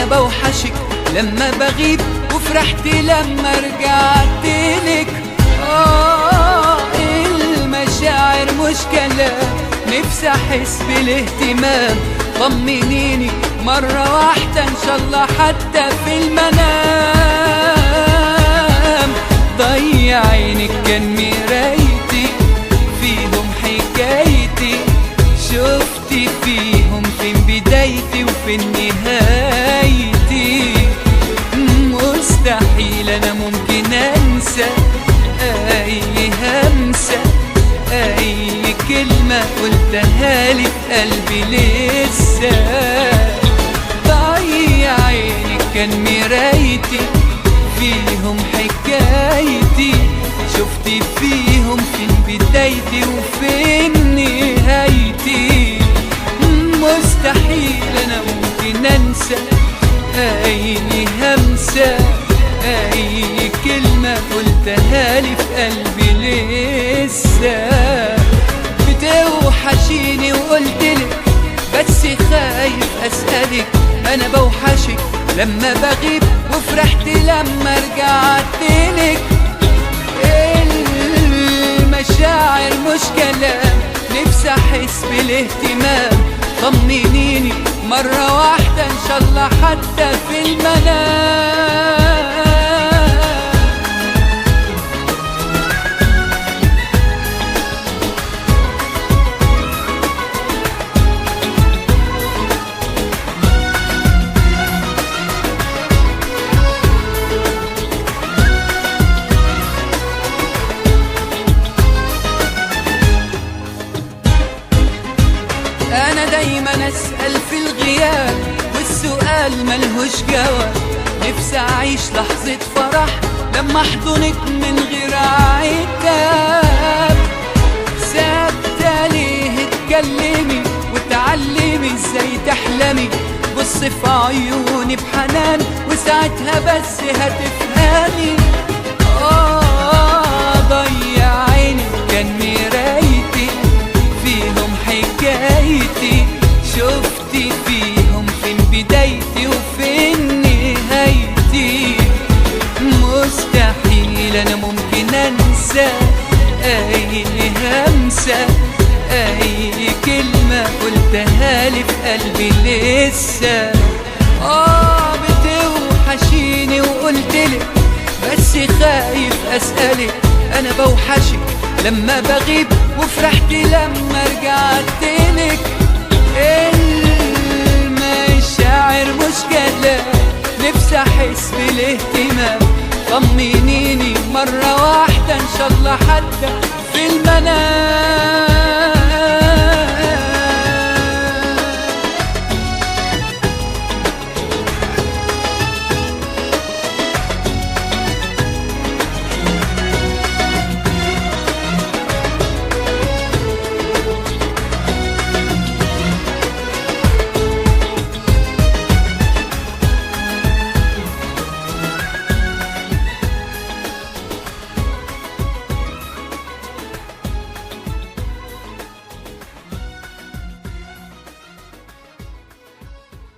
انا بوحشك لما بغيب، وفرحت لما رجعت لك. المشاعر مش كلام، نفسي احس بالاهتمام. طمنيني مرة واحدة ان شاء الله حتى في المنام. ضيع عينك كان مرايتي، فيهم حكايتي، شفتي فيهم فين بدايتي وفين نهايتي. مستحيل انا ممكن انسى اي همسة، اي كلمة قلتها لي في قلبي لسه. ضيع عينك كان مرايتي، فيهم حكايتي، شفتي فيهم فين بدايتي وفين نهايتي. مستحيل انا ممكن انسى اي همسة، اي كلمة قلتها لي في قلبي لسه. بتوحشيني وقلتلك بس خايف اسألك، انا بوحشك لما بغيب، وفرحت لما رجعتلك. المشاعر مش كلام، نفسي احس بالاهتمام. طمنيني مرة واحدة ان شاء الله حتى في المنام. أنا دايما أسأل في الغياب، والسؤال ملهوش جواب. نفسي أعيش لحظة فرح لما أحضنك من غير عتاب. ثابتة ليه اتكلمي وتعلمي ازاي تحلمي، بصي في عيوني بحنان وساعتها بس هتفهمي. ضيع عيني كان مرايتي، فيهم حكايتي، شفتي فيهم فين بدايتي وفين نهايتي. مستحيل انا ممكن انسى اي همسة، اي كلمة قلتها لي في قلبي لسه. بتوحشيني وقلتلك بس خايف اسألك، انا بوحشك لما بغيب، وفرحت لما رجعتلك. المشاعر مش كلام، نفسي احس بالاهتمام. طمنيني مرة واحدة ان شاء الله حتى في المنام.